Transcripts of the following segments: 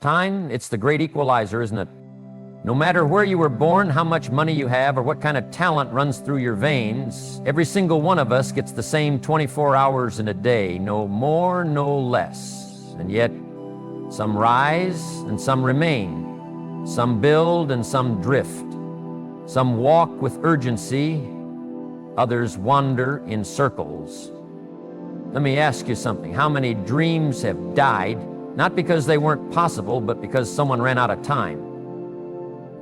Time, it's the great equalizer, isn't it? No matter where you were born, how much money you have, or what kind of talent runs through your veins, every single one of us gets the same 24 hours in a day, no more, no less. And yet, some rise and some remain. Some build and some drift. Some walk with urgency, others wander in circles. Let me ask you something. How many dreams have died, not because they weren't possible, but because someone ran out of time?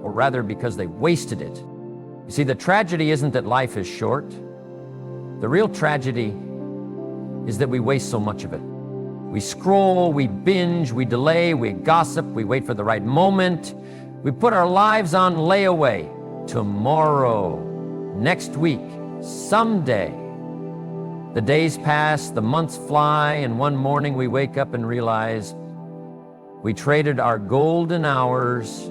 Or rather, because they wasted it. You see, the tragedy isn't that life is short. The real tragedy is that we waste so much of it. We scroll, we binge, we delay, we gossip, we wait for the right moment. We put our lives on layaway. Tomorrow, next week, someday. The days pass, the months fly, and one morning we wake up and realize we traded our golden hours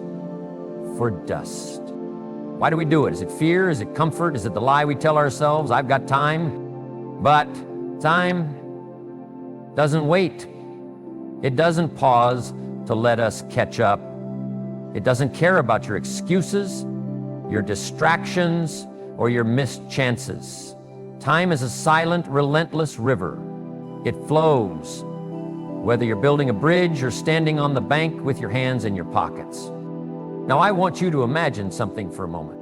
for dust. Why do we do it? Is it fear? Is it comfort? Is it the lie we tell ourselves, I've got time? But time doesn't wait. It doesn't pause to let us catch up. It doesn't care about your excuses, your distractions, or your missed chances. Time is a silent, relentless river. It flows, whether you're building a bridge or standing on the bank with your hands in your pockets. Now, I want you to imagine something for a moment.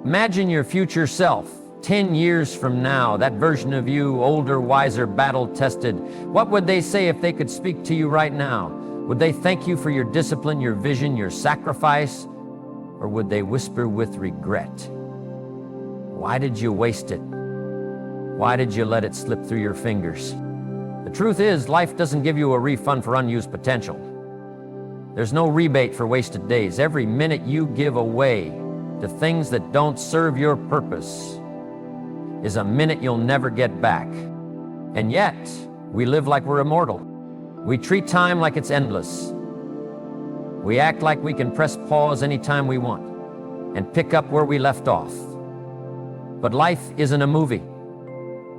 Imagine your future self, 10 years from now, that version of you, older, wiser, battle-tested. What would they say if they could speak to you right now? Would they thank you for your discipline, your vision, your sacrifice? Or would they whisper with regret? Why did you waste it? Why did you let it slip through your fingers? The truth is, life doesn't give you a refund for unused potential. There's no rebate for wasted days. Every minute you give away to things that don't serve your purpose is a minute you'll never get back. And yet, we live like we're immortal. We treat time like it's endless. We act like we can press pause anytime we want and pick up where we left off. But life isn't a movie.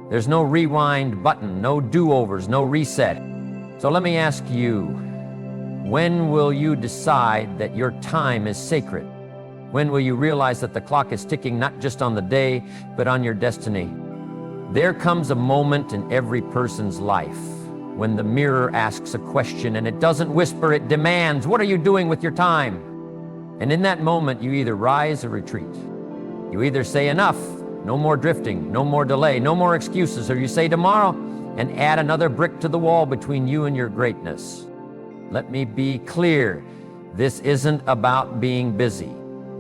There's no rewind button, no do-overs, no reset. So let me ask you, when will you decide that your time is sacred? When will you realize that the clock is ticking not just on the day, but on your destiny? There comes a moment in every person's life when the mirror asks a question, and it doesn't whisper, it demands, what are you doing with your time? And in that moment, you either rise or retreat. You either say enough, no more drifting, no more delay, no more excuses, or you say tomorrow and add another brick to the wall between you and your greatness. Let me be clear, this isn't about being busy.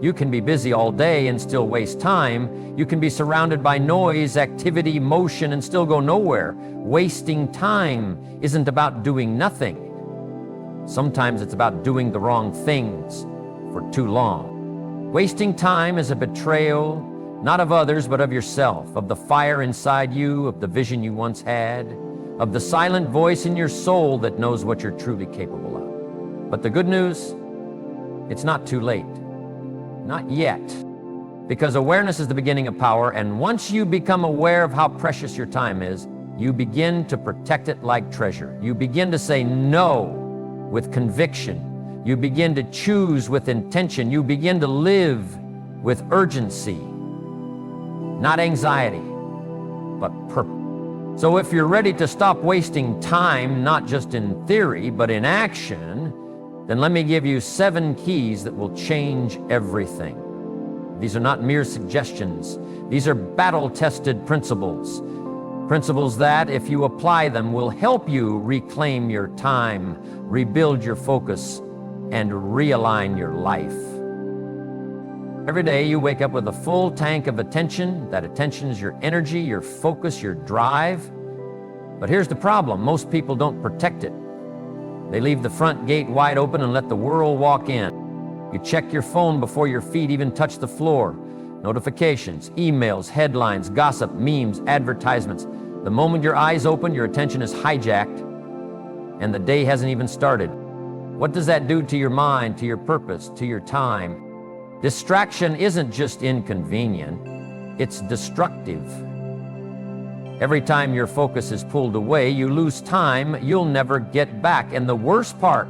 You can be busy all day and still waste time. You can be surrounded by noise, activity, motion, and still go nowhere. Wasting time isn't about doing nothing. Sometimes it's about doing the wrong things for too long. Wasting time is a betrayal, not of others, but of yourself, of the fire inside you, of the vision you once had, of the silent voice in your soul that knows what you're truly capable of. But the good news, it's not too late. Not yet. Because awareness is the beginning of power, and once you become aware of how precious your time is, you begin to protect it like treasure. You begin to say no with conviction. You begin to choose with intention. You begin to live with urgency. Not anxiety, but purpose. So if you're ready to stop wasting time, not just in theory, but in action, then let me give you 7 keys that will change everything. These are not mere suggestions. These are battle-tested principles. Principles that, if you apply them, will help you reclaim your time, rebuild your focus, and realign your life. Every day you wake up with a full tank of attention. That attention is your energy, your focus, your drive. But here's the problem. Most people don't protect it. They leave the front gate wide open and let the world walk in. You check your phone before your feet even touch the floor. Notifications, emails, headlines, gossip, memes, advertisements. The moment your eyes open, your attention is hijacked, and the day hasn't even started. What does that do to your mind, to your purpose, to your time? Distraction isn't just inconvenient, it's destructive. Every time your focus is pulled away, you lose time you'll never get back. And the worst part,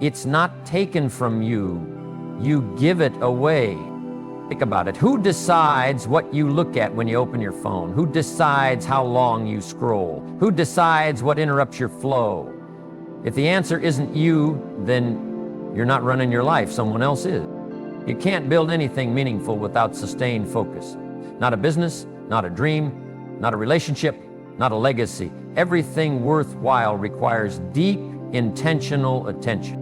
It's not taken from you. You give it away. Think about it. Who decides what you look at when you open your phone? Who decides how long you scroll? Who decides what interrupts your flow? If the answer isn't you, then you're not running your life. Someone else is. You can't build anything meaningful without sustained focus. Not a business, not a dream, not a relationship, not a legacy. Everything worthwhile requires deep, intentional attention.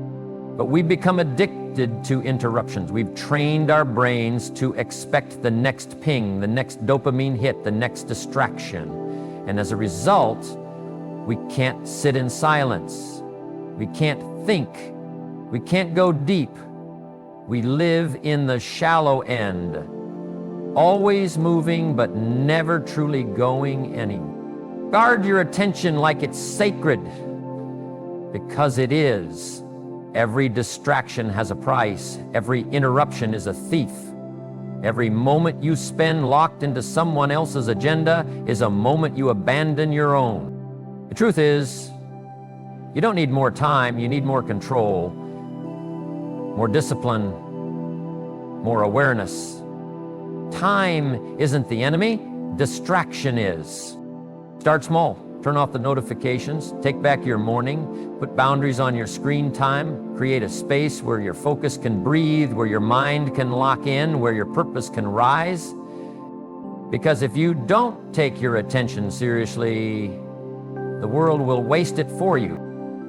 But we become addicted to interruptions. We've trained our brains to expect the next ping, the next dopamine hit, the next distraction. And as a result, we can't sit in silence. We can't think. We can't go deep. We live in the shallow end, always moving but never truly going anywhere. Guard your attention like it's sacred, because it is. Every distraction has a price. Every interruption is a thief. Every moment you spend locked into someone else's agenda is a moment you abandon your own. The truth is, you don't need more time, you need more control, more discipline, more awareness. Time isn't the enemy, distraction is. Start small. Turn off the notifications, take back your morning, put boundaries on your screen time, create a space where your focus can breathe, where your mind can lock in, where your purpose can rise. Because if you don't take your attention seriously, the world will waste it for you.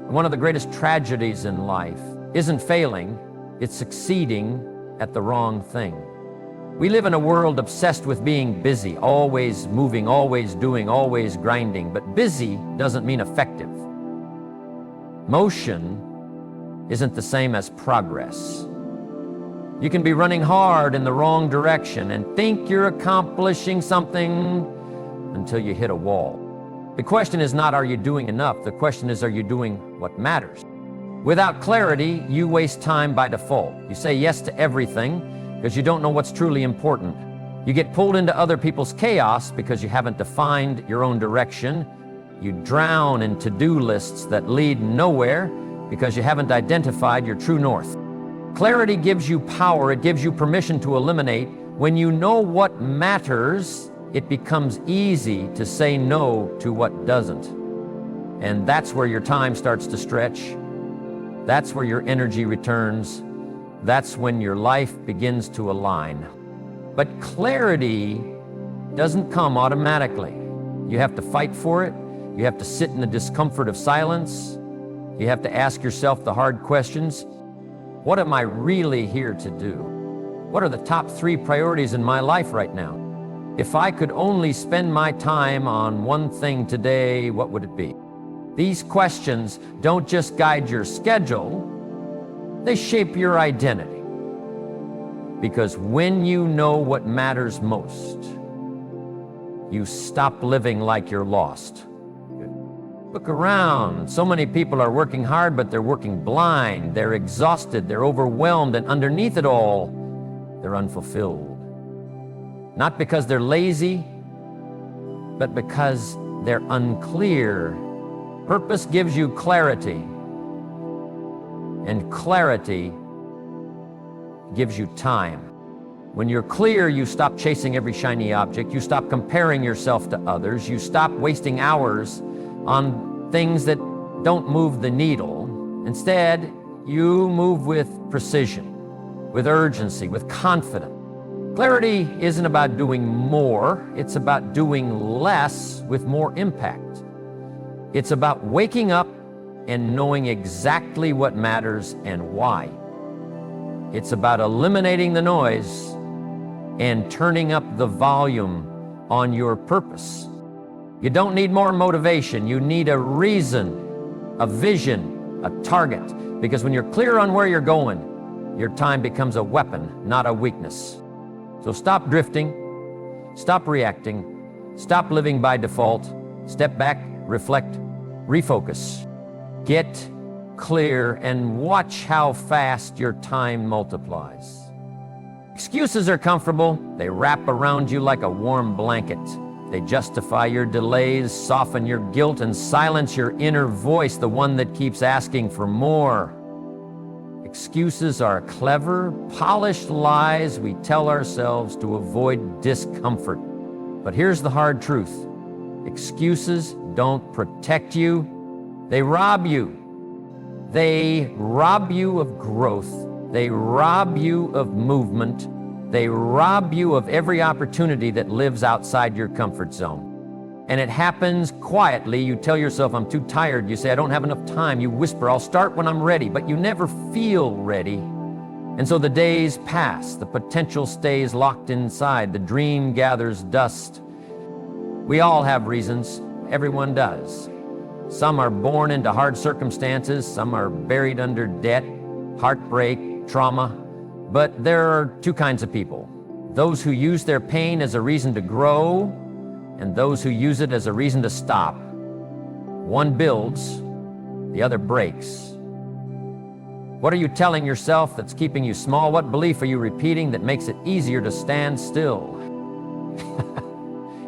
One of the greatest tragedies in life isn't failing, it's succeeding at the wrong thing. We live in a world obsessed with being busy, always moving, always doing, always grinding. But busy doesn't mean effective. Motion isn't the same as progress. You can be running hard in the wrong direction and think you're accomplishing something until you hit a wall. The question is not, are you doing enough? The question is, are you doing what matters? Without clarity, you waste time by default. You say yes to everything because you don't know what's truly important. You get pulled into other people's chaos because you haven't defined your own direction. You drown in to-do lists that lead nowhere because you haven't identified your true north. Clarity gives you power. It gives you permission to eliminate. When you know what matters, it becomes easy to say no to what doesn't. And that's where your time starts to stretch. That's where your energy returns. That's when your life begins to align. But clarity doesn't come automatically. You have to fight for it. You have to sit in the discomfort of silence. You have to ask yourself the hard questions. What am I really here to do? What are the top 3 priorities in my life right now? If I could only spend my time on one thing today, what would it be? These questions don't just guide your schedule, they shape your identity. Because when you know what matters most, you stop living like you're lost. Look around. So many people are working hard, but they're working blind. They're exhausted, they're overwhelmed, and underneath it all, they're unfulfilled. Not because they're lazy, but because they're unclear. Purpose gives you clarity. And clarity gives you time. When you're clear, you stop chasing every shiny object. You stop comparing yourself to others. You stop wasting hours on things that don't move the needle. Instead, you move with precision, with urgency, with confidence. Clarity isn't about doing more. It's about doing less with more impact. It's about waking up and knowing exactly what matters and why. It's about eliminating the noise and turning up the volume on your purpose. You don't need more motivation. You need a reason, a vision, a target. Because when you're clear on where you're going, your time becomes a weapon, not a weakness. So stop drifting, stop reacting, stop living by default, step back, reflect, refocus. Get clear and watch how fast your time multiplies. Excuses are comfortable. They wrap around you like a warm blanket. They justify your delays, soften your guilt, and silence your inner voice, the one that keeps asking for more. Excuses are clever, polished lies we tell ourselves to avoid discomfort. But here's the hard truth. Excuses don't protect you, they rob you. They rob you of growth. They rob you of movement. They rob you of every opportunity that lives outside your comfort zone. And it happens quietly. You tell yourself, I'm too tired. You say, I don't have enough time. You whisper, I'll start when I'm ready, but you never feel ready. And so the days pass. The potential stays locked inside. The dream gathers dust. We all have reasons. Everyone does. Some are born into hard circumstances. Some are buried under debt, heartbreak, trauma. But there are two kinds of people. Those who use their pain as a reason to grow, and those who use it as a reason to stop. One builds, the other breaks. What are you telling yourself that's keeping you small? What belief are you repeating that makes it easier to stand still?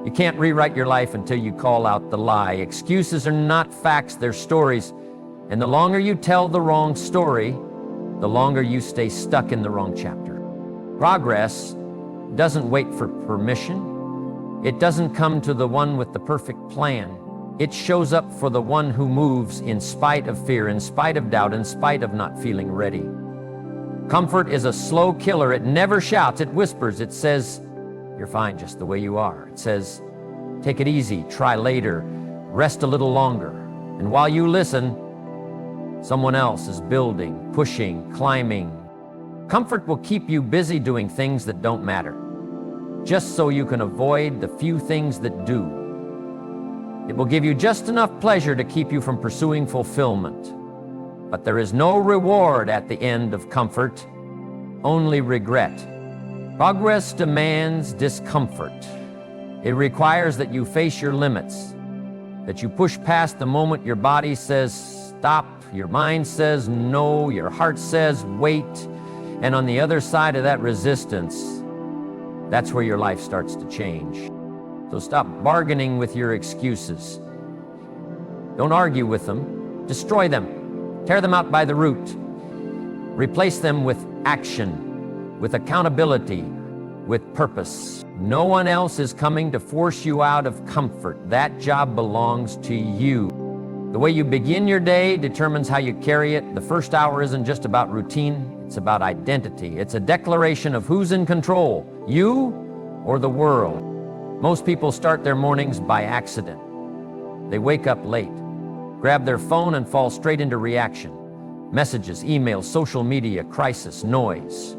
You can't rewrite your life until you call out the lie. Excuses are not facts, they're stories. And the longer you tell the wrong story, the longer you stay stuck in the wrong chapter. Progress doesn't wait for permission. It doesn't come to the one with the perfect plan. It shows up for the one who moves in spite of fear, in spite of doubt, in spite of not feeling ready. Comfort is a slow killer. It never shouts, it whispers. It says, you're fine just the way you are. It says, take it easy, try later, rest a little longer. And while you listen, someone else is building, pushing, climbing. Comfort will keep you busy doing things that don't matter, just so you can avoid the few things that do. It will give you just enough pleasure to keep you from pursuing fulfillment. But there is no reward at the end of comfort, only regret. Progress demands discomfort. It requires that you face your limits, that you push past the moment your body says stop, your mind says no, your heart says wait, and on the other side of that resistance, that's where your life starts to change. So stop bargaining with your excuses. Don't argue with them. Destroy them. Tear them out by the root. Replace them with action, with accountability, with purpose. No one else is coming to force you out of comfort. That job belongs to you. The way you begin your day determines how you carry it. The first hour isn't just about routine. It's about identity. It's a declaration of who's in control, you or the world. Most people start their mornings by accident. They wake up late, grab their phone and fall straight into reaction. Messages, emails, social media, crisis, noise.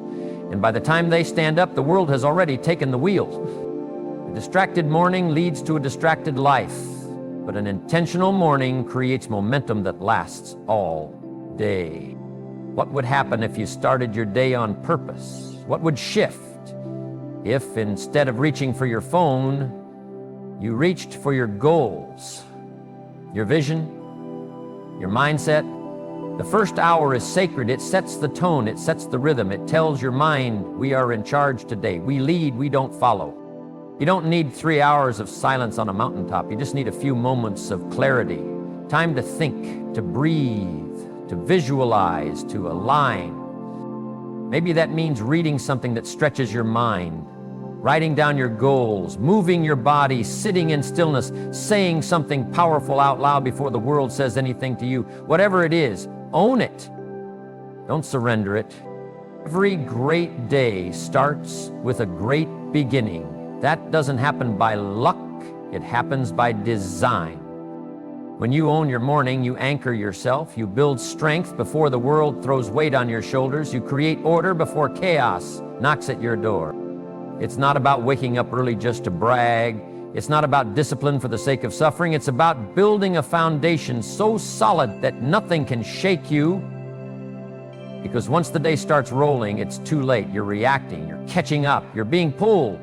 And by the time they stand up, the world has already taken the wheel. A distracted morning leads to a distracted life, but an intentional morning creates momentum that lasts all day. What would happen if you started your day on purpose? What would shift if, instead of reaching for your phone, you reached for your goals, your vision, your mindset? The first hour is sacred. It sets the tone. It sets the rhythm. It tells your mind, we are in charge today. We lead, we don't follow. You don't need 3 hours of silence on a mountaintop. You just need a few moments of clarity. Time to think, to breathe, to visualize, to align. Maybe that means reading something that stretches your mind, writing down your goals, moving your body, sitting in stillness, saying something powerful out loud before the world says anything to you. Whatever it is, own it. Don't surrender it. Every great day starts with a great beginning. That doesn't happen by luck, it happens by design. When you own your morning, you anchor yourself, you build strength before the world throws weight on your shoulders, you create order before chaos knocks at your door. It's not about waking up early just to brag. It's not about discipline for the sake of suffering. It's about building a foundation so solid that nothing can shake you. Because once the day starts rolling, it's too late. You're reacting, you're catching up, you're being pulled.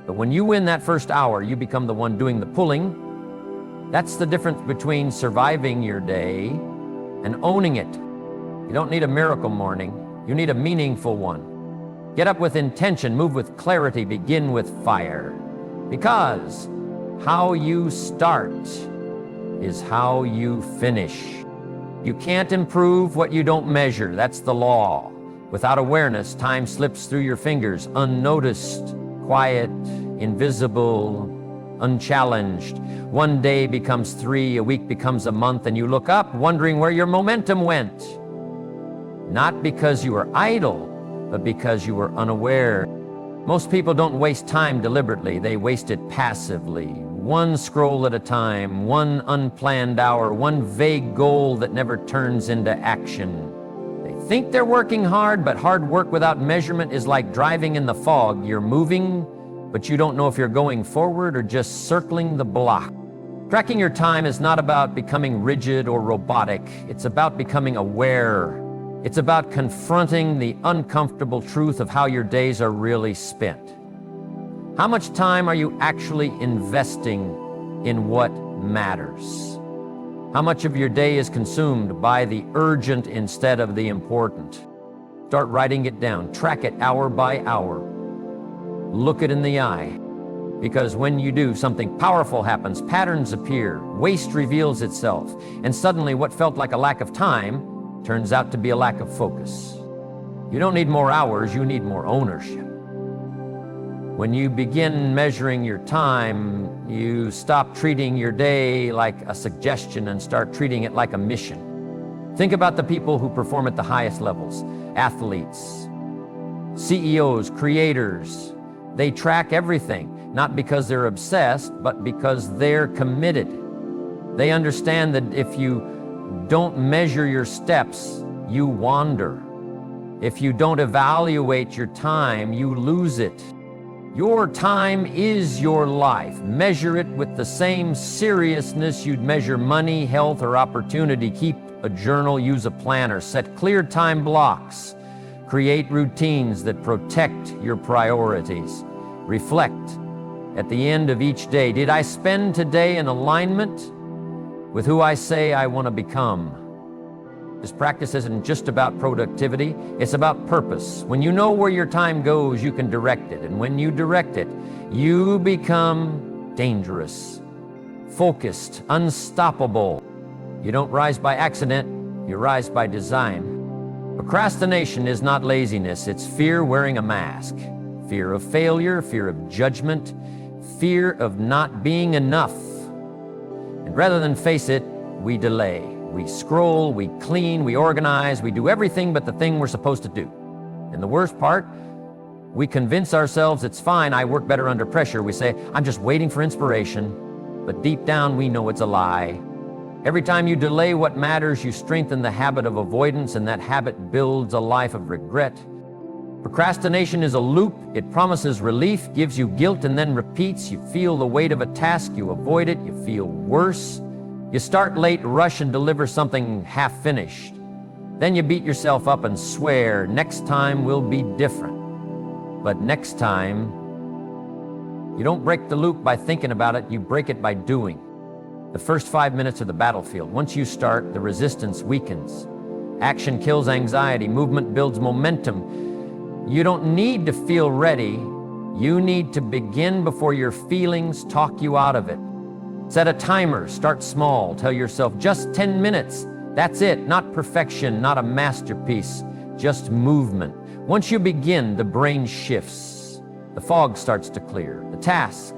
But when you win that first hour, you become the one doing the pulling. That's the difference between surviving your day and owning it. You don't need a miracle morning. You need a meaningful one. Get up with intention, move with clarity, begin with fire. Because how you start is how you finish. You can't improve what you don't measure. That's the law. Without awareness, time slips through your fingers, unnoticed, quiet, invisible, unchallenged. One day becomes 3, a week becomes a month, and you look up wondering where your momentum went. Not because you were idle, but because you were unaware. Most people don't waste time deliberately, they waste it passively. One scroll at a time, one unplanned hour, one vague goal that never turns into action. They think they're working hard, but hard work without measurement is like driving in the fog. You're moving, but you don't know if you're going forward or just circling the block. Tracking your time is not about becoming rigid or robotic. It's about becoming aware. It's about confronting the uncomfortable truth of how your days are really spent. How much time are you actually investing in what matters? How much of your day is consumed by the urgent instead of the important? Start writing it down. Track it hour by hour. Look it in the eye. Because when you do, something powerful happens. Patterns appear. Waste reveals itself. And suddenly what felt like a lack of time turns out to be a lack of focus. You don't need more hours, you need more ownership. When you begin measuring your time, you stop treating your day like a suggestion and start treating it like a mission. Think about the people who perform at the highest levels. Athletes, CEOs, creators. They track everything, not because they're obsessed, but because they're committed. They understand that if you don't measure your steps, you wander. If you don't evaluate your time, you lose it. Your time is your life. Measure it with the same seriousness you'd measure money, health, or opportunity. Keep a journal, use a planner, set clear time blocks. Create routines that protect your priorities. Reflect at the end of each day. Did I spend today in alignment with who I say I want to become? This practice isn't just about productivity, it's about purpose. When you know where your time goes, you can direct it. And when you direct it, you become dangerous, focused, unstoppable. You don't rise by accident, you rise by design. Procrastination is not laziness, it's fear wearing a mask. Fear of failure, fear of judgment, fear of not being enough. And rather than face it, we delay. We scroll, we clean, we organize, we do everything but the thing we're supposed to do. And the worst part, we convince ourselves it's fine, I work better under pressure. We say, I'm just waiting for inspiration. But deep down, we know it's a lie. Every time you delay what matters, you strengthen the habit of avoidance, and that habit builds a life of regret. Procrastination is a loop. It promises relief, gives you guilt, and then repeats. You feel the weight of a task, you avoid it, you feel worse. You start late, rush, and deliver something half-finished. Then you beat yourself up and swear, next time will be different. But next time, you don't break the loop by thinking about it, you break it by doing. The first 5 minutes of the battlefield. Once you start, the resistance weakens. Action kills anxiety, movement builds momentum. You don't need to feel ready, you need to begin before your feelings talk you out of it. Set a timer, start small, tell yourself just 10 minutes. That's it, not perfection, not a masterpiece, just movement. Once you begin, the brain shifts. The fog starts to clear. The task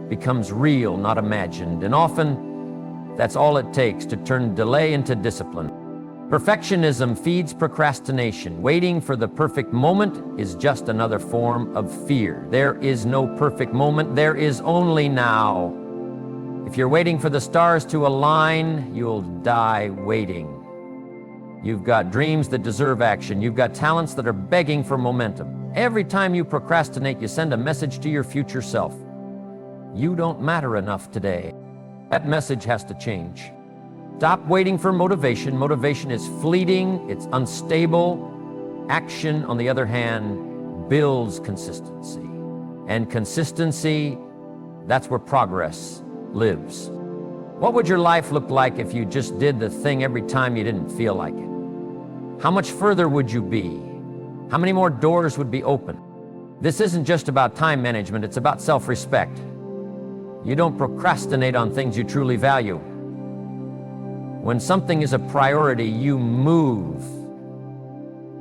becomes real, not imagined. And often, that's all it takes to turn delay into discipline. Perfectionism feeds procrastination. Waiting for the perfect moment is just another form of fear. There is no perfect moment, there is only now. If you're waiting for the stars to align, you'll die waiting. You've got dreams that deserve action. You've got talents that are begging for momentum. Every time you procrastinate, you send a message to your future self. You don't matter enough today. That message has to change. Stop waiting for motivation. Motivation is fleeting, it's unstable. Action, on the other hand, builds consistency. And consistency, that's where progress lives. What would your life look like if you just did the thing every time you didn't feel like it? How much further would you be? How many more doors would be open? This isn't just about time management, it's about self-respect. You don't procrastinate on things you truly value. When something is a priority, you move.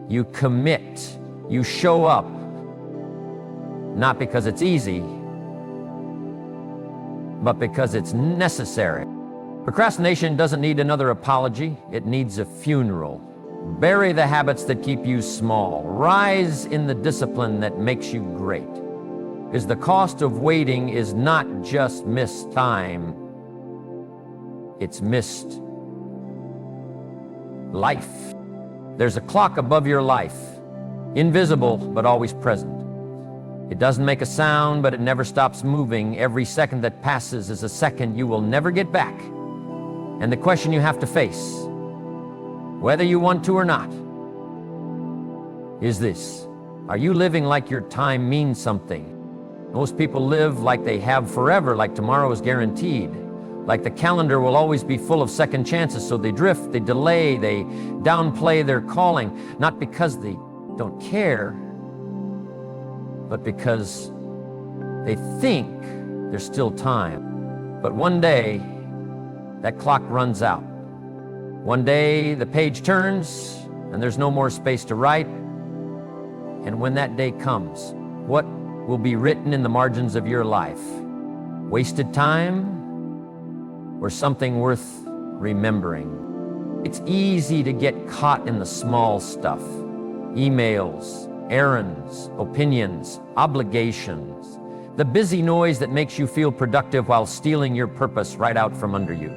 You commit. You show up. Not because it's easy, but because it's necessary. Procrastination doesn't need another apology. It needs a funeral. Bury the habits that keep you small. Rise in the discipline that makes you great. Because the cost of waiting is not just missed time, it's missed life. There's a clock above your life, invisible but always present. It doesn't make a sound, but it never stops moving. Every second that passes is a second you will never get back. And the question you have to face, whether you want to or not, is this: are you living like your time means something? Most people live like they have forever, like tomorrow is guaranteed, like the calendar will always be full of second chances, so they drift, they delay, they downplay their calling, not because they don't care, but because they think there's still time. But one day, that clock runs out. One day, the page turns, and there's no more space to write. And when that day comes, what will be written in the margins of your life? Wasted time, or something worth remembering? It's easy to get caught in the small stuff. Emails, errands, opinions, obligations. The busy noise that makes you feel productive while stealing your purpose right out from under you.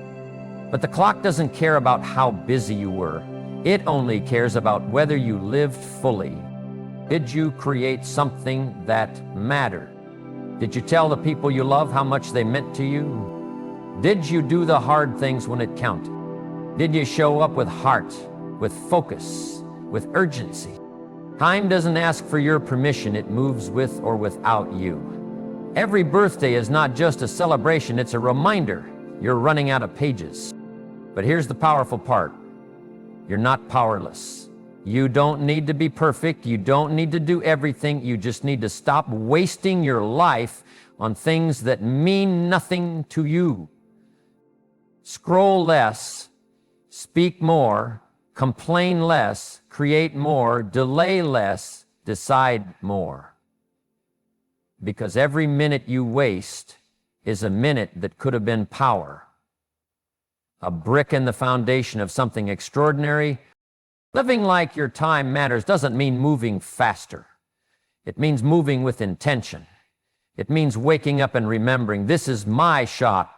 But the clock doesn't care about how busy you were. It only cares about whether you lived fully. Did you create something that mattered? Did you tell the people you love how much they meant to you? Did you do the hard things when it counted? Did you show up with heart, with focus, with urgency? Time doesn't ask for your permission, it moves with or without you. Every birthday is not just a celebration, it's a reminder you're running out of pages. But here's the powerful part: you're not powerless. You don't need to be perfect, you don't need to do everything, you just need to stop wasting your life on things that mean nothing to you. Scroll less, speak more, complain less, create more, delay less, decide more. Because every minute you waste is a minute that could have been power, a brick in the foundation of something extraordinary. Living like your time matters doesn't mean moving faster. It means moving with intention. It means waking up and remembering, this is my shot.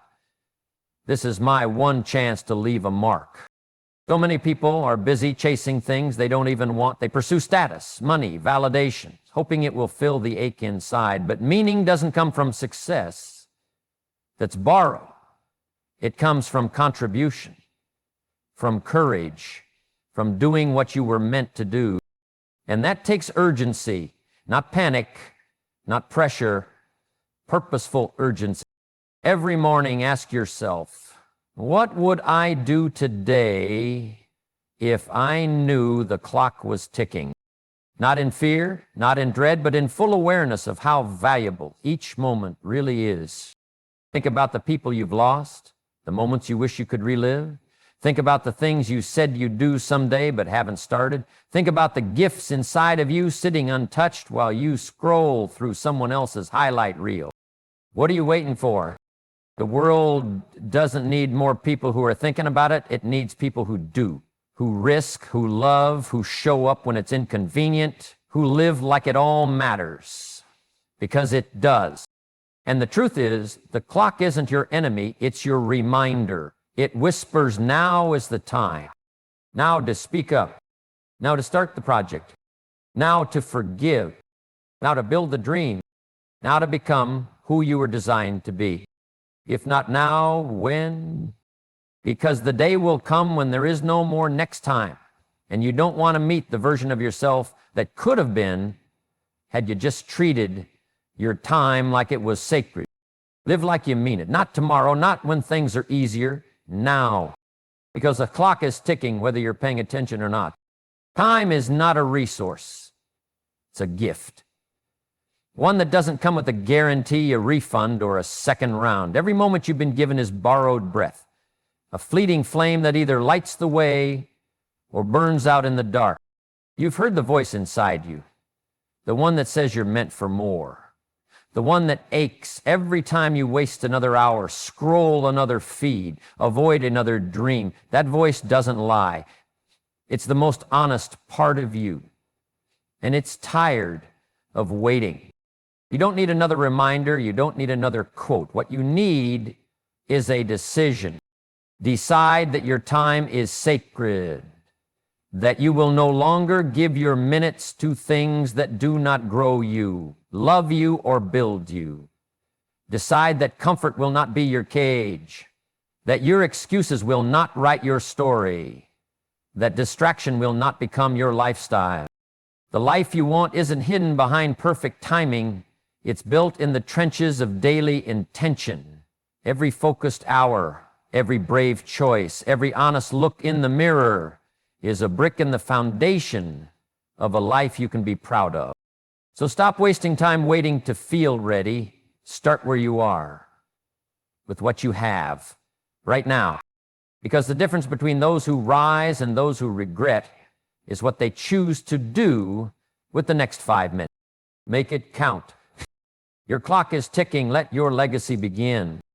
This is my one chance to leave a mark. So many people are busy chasing things they don't even want. They pursue status, money, validation, hoping it will fill the ache inside. But meaning doesn't come from success that's borrowed. It comes from contribution, from courage, from doing what you were meant to do. And that takes urgency, not panic, not pressure, purposeful urgency. Every morning, ask yourself, what would I do today if I knew the clock was ticking? Not in fear, not in dread, but in full awareness of how valuable each moment really is. Think about the people you've lost, the moments you wish you could relive. Think about the things you said you'd do someday but haven't started. Think about the gifts inside of you sitting untouched while you scroll through someone else's highlight reel. What are you waiting for? The world doesn't need more people who are thinking about it. It needs people who do, who risk, who love, who show up when it's inconvenient, who live like it all matters, because it does. And the truth is, the clock isn't your enemy, it's your reminder. It whispers, now is the time. Now to speak up. Now to start the project. Now to forgive. Now to build the dream. Now to become who you were designed to be. If not now, when? Because the day will come when there is no more next time, and you don't want to meet the version of yourself that could have been had you just treated your time like it was sacred. Live like you mean it. Not tomorrow, not when things are easier, now. Because the clock is ticking whether you're paying attention or not. Time is not a resource. It's a gift. One that doesn't come with a guarantee, a refund, or a second round. Every moment you've been given is borrowed breath. A fleeting flame that either lights the way or burns out in the dark. You've heard the voice inside you, the one that says you're meant for more, the one that aches every time you waste another hour, scroll another feed, avoid another dream. That voice doesn't lie. It's the most honest part of you, and it's tired of waiting. You don't need another reminder. You don't need another quote. What you need is a decision. Decide that your time is sacred, that you will no longer give your minutes to things that do not grow you, love you, or build you. Decide that comfort will not be your cage, that your excuses will not write your story, that distraction will not become your lifestyle. The life you want isn't hidden behind perfect timing. It's built in the trenches of daily intention. Every focused hour, every brave choice, every honest look in the mirror is a brick in the foundation of a life you can be proud of. So stop wasting time waiting to feel ready. Start where you are, with what you have, right now. Because the difference between those who rise and those who regret is what they choose to do with the next 5 minutes. Make it count. Your clock is ticking. Let your legacy begin.